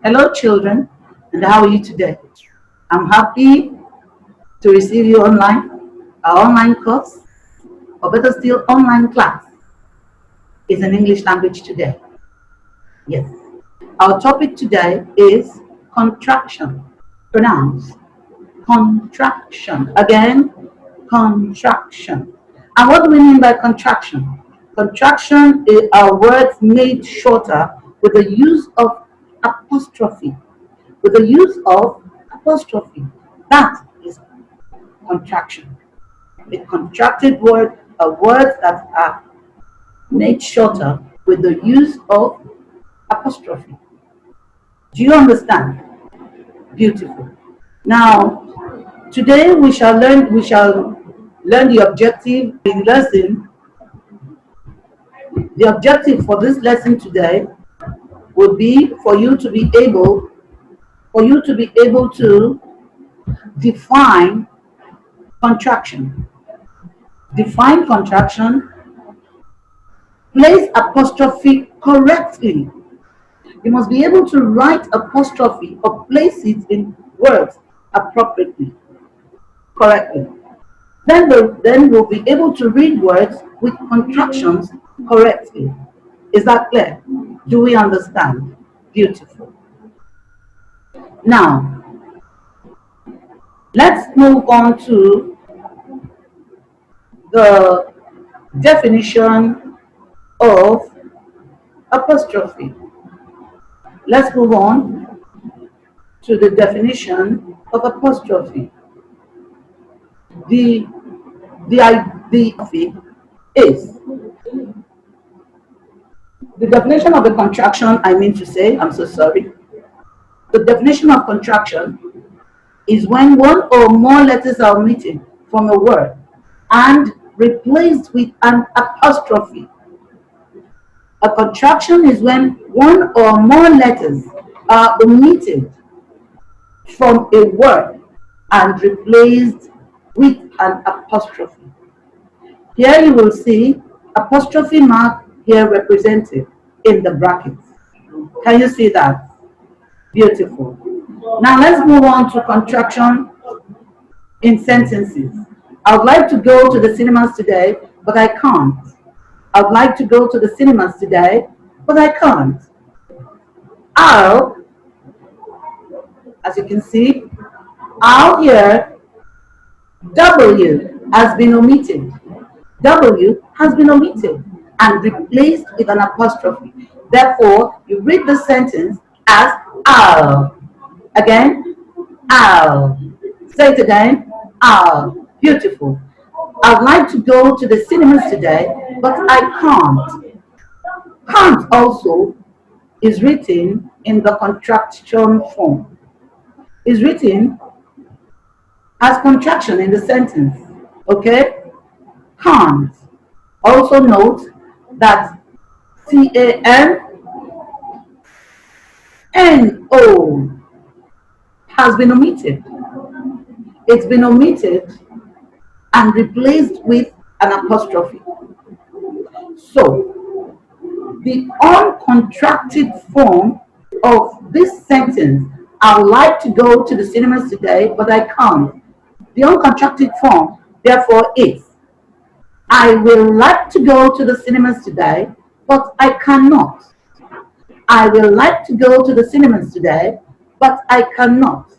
Hello, children, and how are you today? I'm happy to receive you online. Our online course, or better still, online class, is in English language today. Yes. Our topic today is contraction. Pronounce contraction. Again, contraction. And what do we mean by contraction? Contraction are words made shorter with the use of apostrophe. With the use of apostrophe. That is contraction. A contracted word are words that are made shorter with the use of apostrophe. Do you understand? Beautiful. Now, today we shall learn the objective in lesson. The objective for this lesson today would be for you to be able to define contraction. Define contraction, place apostrophe correctly. You must be able to write apostrophe or place it in words appropriately, correctly. Then we'll be able to read words with contractions correctly. Is that clear? Do we understand? Beautiful. Now, let's move on to the definition of apostrophe. Let's move on to the definition of apostrophe. The is the definition of a contraction. I mean to say, I'm so sorry. The definition of contraction is when one or more letters are omitted from a word and replaced with an apostrophe. A contraction is when one or more letters are omitted from a word and replaced with an apostrophe. Here you will see apostrophe mark here represented in the brackets. Can you see that? Beautiful. Now let's move on to contraction in sentences. I would like to go to the cinemas today, but I can't. I would like to go to the cinemas today, but I can't. I'll, as you can see, I'll here, W has been omitted. W has been omitted and replaced with an apostrophe. Therefore, you read the sentence as I'll. Again, I'll. Say it again, I'll. Beautiful. I'd like to go to the cinemas today, but I can't. Can't also is written in the contraction form. Is written as contraction in the sentence. Okay? Can't. Also note that CANNO has been omitted. It's been omitted and replaced with an apostrophe. So, the uncontracted form of this sentence, I would like to go to the cinemas today, but I can't. The uncontracted form, therefore, is I will like to go to the cinemas today, but I cannot. I will like to go to the cinemas today, but I cannot.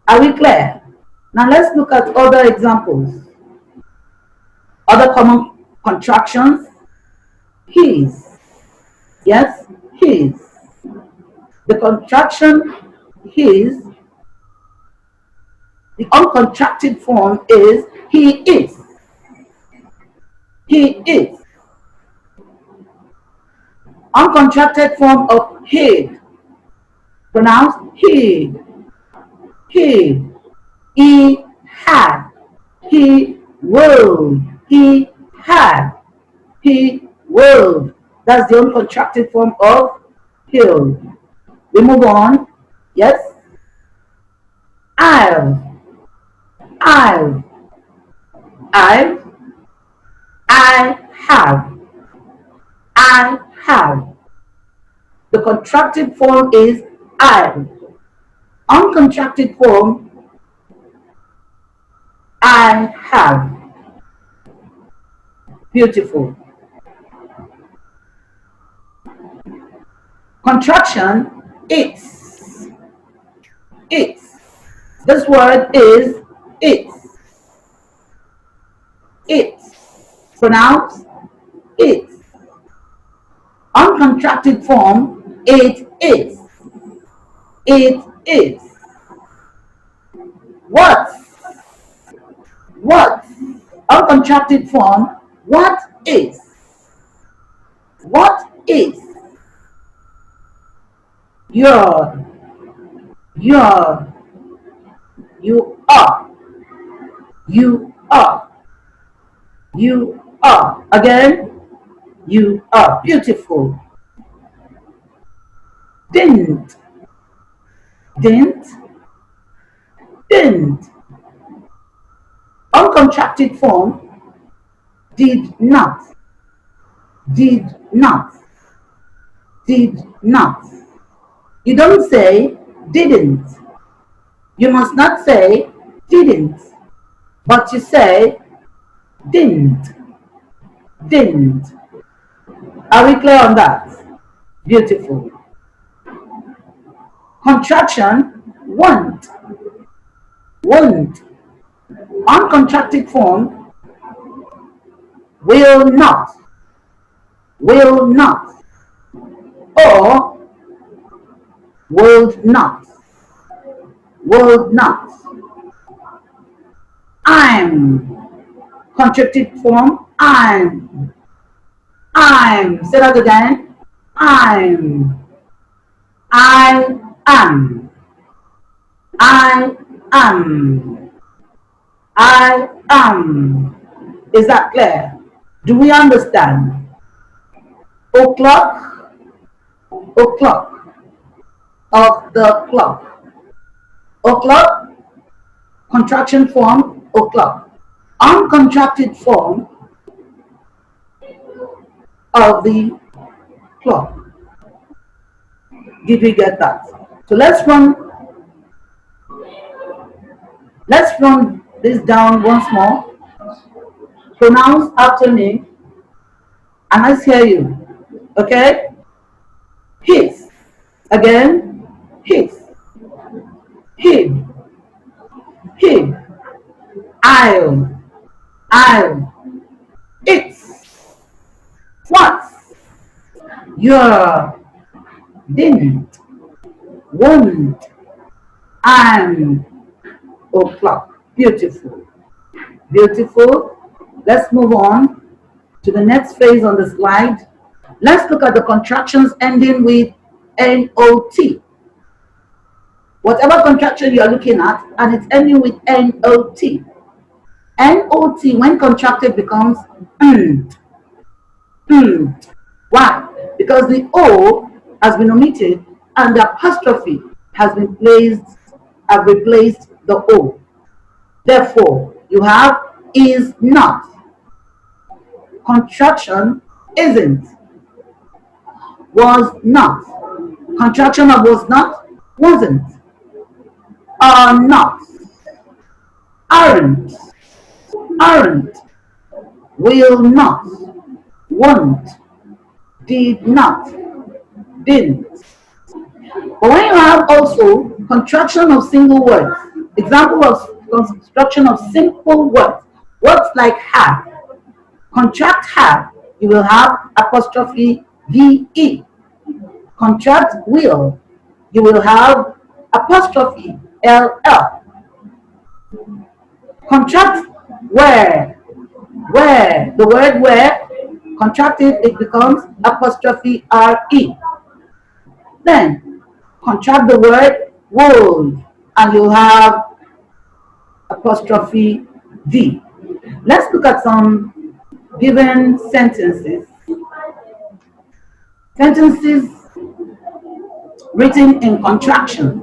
Are we clear? Now let's look at other examples. Other common contractions. His. Yes, his. The contraction his. The uncontracted form is he is. He is. Uncontracted form of he. Pronounced he. He. He had. He will. He had. He will. That's the uncontracted form of he'll. We move on. Yes. I've. I have. I have. The contracted form is I. Uncontracted form, I have. Beautiful. Contraction, it's. It's. This word is it's. It's. Pronounce it's. Uncontracted form, it is. It is. What? What? Uncontracted form, what is? What is? Your. Your. You are. You are. You are. Again, you are. Beautiful. Didn't. Didn't. Didn't. Uncontracted form, did not. Did not. Did not. You don't say didn't. You must not say didn't, but you say didn't. Didn't. Are we clear on that? Beautiful. Contraction, won't. Won't. Uncontracted form, will not. Will not. Or would not. Would not. I'm. Contracted form, I'm. I'm. Say that again. I'm. I am. I am. I am. Is that clear? Do we understand? O'clock. O'clock. Of the clock. O'clock. Contraction form, o'clock. Uncontracted form of the clock. Did we get that? So let's run this down once more. Pronounce after me and let's hear you. Okay? His. Again. His. Him. Him. I'll. I'll. It's. What? Your. Didn't. Won't. I'm. O'clock. Beautiful. Beautiful. Let's move on to the next phase on the slide. Let's look at the contractions ending with NOT. Whatever contraction you are looking at, and it's ending with NOT. NOT, when contracted, becomes nd. Why? Because the O has been omitted and the apostrophe has replaced the O. Therefore, you have is not. Contraction isn't. Was not. Contraction of was not, wasn't. Are not. Aren't. Aren't. Will not. Won't. Did not. Didn't. But when you have also contraction of single words, example of construction of simple words, words like have, contract have, you will have apostrophe VE. Contract will, you will have apostrophe LL. Contract where, the word where, contracted, it becomes apostrophe RE. Then contract the word would, and you'll have apostrophe D. Let's look at some given sentences. Sentences written in contractions.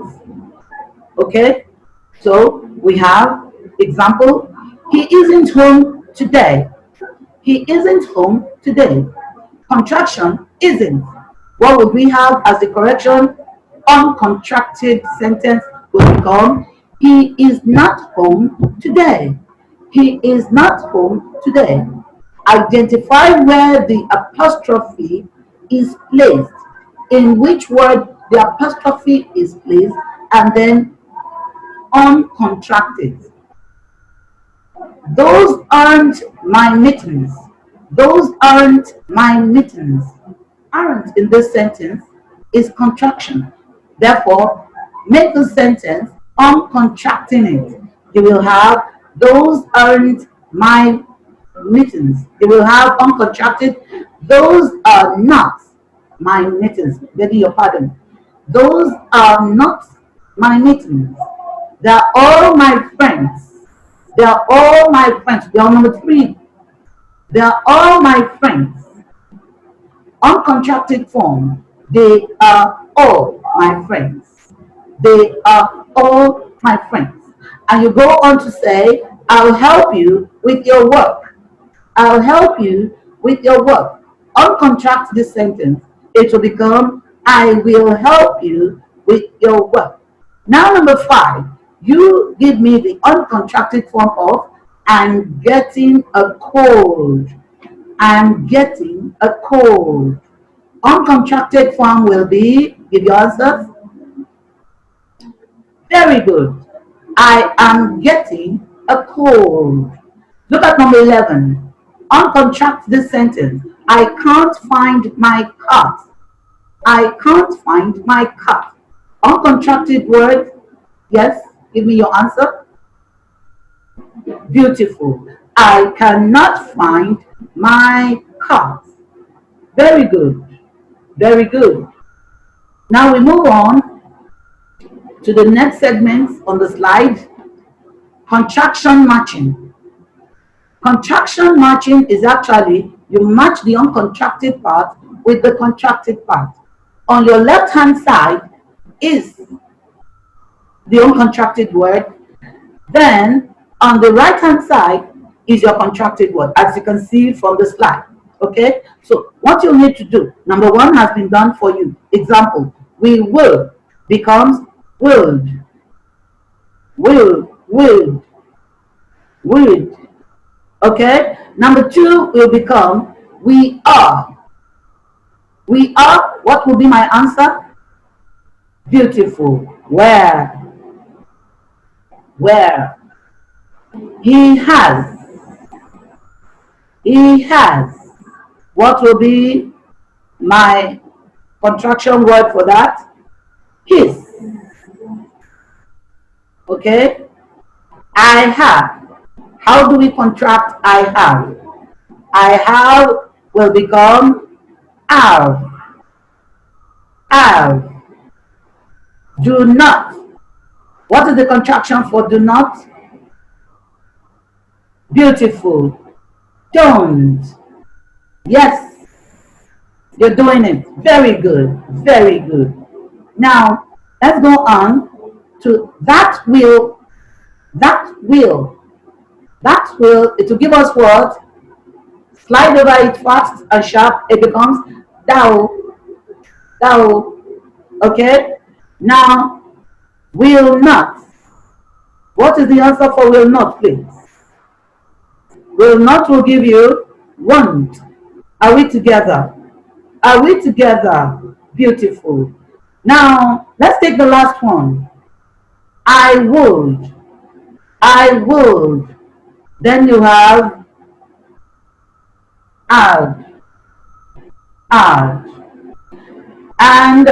Okay? So we have example, he isn't home today. He isn't home today. Contraction isn't. What would we have as the correction uncontracted sentence will become, he is not home today. He is not home today. Identify where the apostrophe is placed, in which word the apostrophe is placed, and then uncontracted. Those aren't my mittens. Those aren't my mittens. Aren't in this sentence is contraction. Therefore, make the sentence uncontracting it. You will have, those aren't my mittens. You will have uncontracted, those are not my mittens. Begging your pardon. Those are not my mittens. They are all my friends. They are all my friends. They are number 3. They are all my friends. Uncontracted form. They are all my friends. They are all my friends. And you go on to say, I'll help you with your work. I'll help you with your work. Uncontract this sentence. It will become, I will help you with your work. Now, number 5, you give me the uncontracted form of, I'm getting a cold. I'm getting a cold. Uncontracted form will be, give your answers. Very good. I am getting a cold. Look at number 11. Uncontract this sentence. I can't find my cat. I can't find my cat. Uncontracted word. Yes, give me your answer. Beautiful. I cannot find my cat. Very good. Very good. Now we move on to the next segment on the slide. Contraction matching. Contraction matching is actually, you match the uncontracted part with the contracted part. On your left hand side is the uncontracted word. Then on the right hand side is your contracted word, as you can see from the slide. Okay, so what you need to do, number 1 has been done for you. Example, we will becomes willed. Willed. Okay, number 2 will become we are. We are, what will be my answer? Beautiful. Where? He has. What will be my contraction word for that? His. Okay, I have. How do we contract I have? I have will become have. Do not. What is the contraction for do not? Beautiful. Don't. Yes, you're doing it. Very good. Very good. Now, let's go on to that will. It will give us what? Slide over it fast and sharp. It becomes thou. Okay? Now, will not. What is the answer for will not, please? Will not will give you want. Are we together? Are we together? Beautiful. Now, let's take the last one. I would. Then you have add. And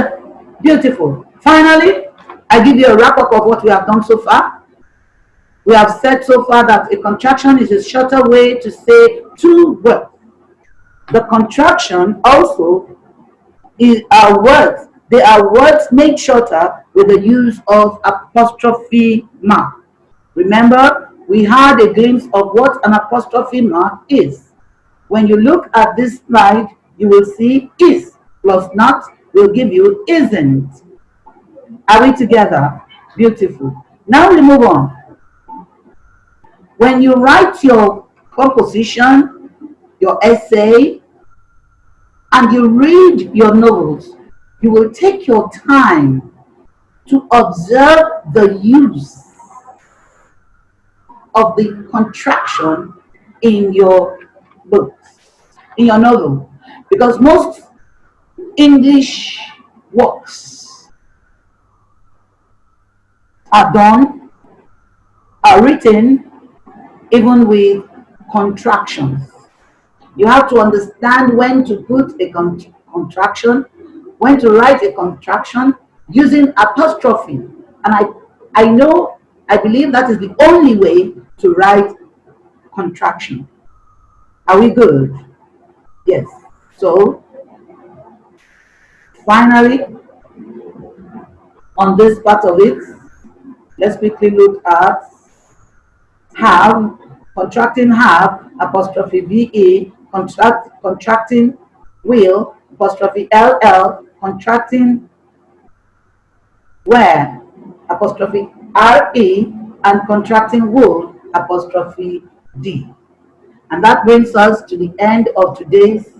beautiful. Finally, I give you a wrap-up of what we have done so far. We have said so far that a contraction is a shorter way to say 2 words. The contraction also is words. They are words made shorter with the use of apostrophe mark. Remember, we had a glimpse of what an apostrophe mark is. When you look at this slide, you will see is plus not will give you isn't. Are we together? Beautiful. Now we move on. When you write your composition, your essay, and you read your novels, you will take your time to observe the use of the contraction in your books, in your novel. Because most English works are done, are written even with contractions. You have to understand when to put a contraction, when to write a contraction using apostrophe. And I know, I believe that is the only way to write contraction. Are we good? Yes. So, finally, on this part of it, let's quickly look at have, contracting have, apostrophe VA, contracting will, apostrophe LL, contracting where, apostrophe RE, and contracting would, apostrophe D. And that brings us to the end of today's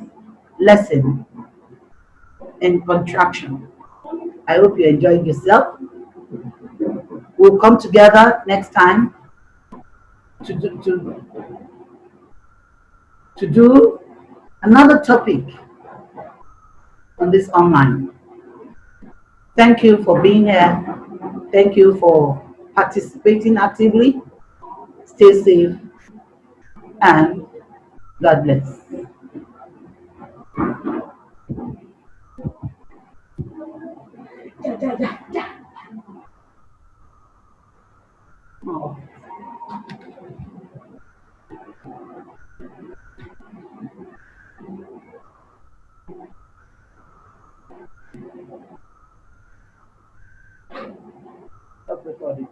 lesson in contraction. I hope you enjoyed yourself. We'll come together next time to do another topic on this online. Thank you for being here. Thank you for participating actively. Stay safe and God bless. Oh. Stop recording.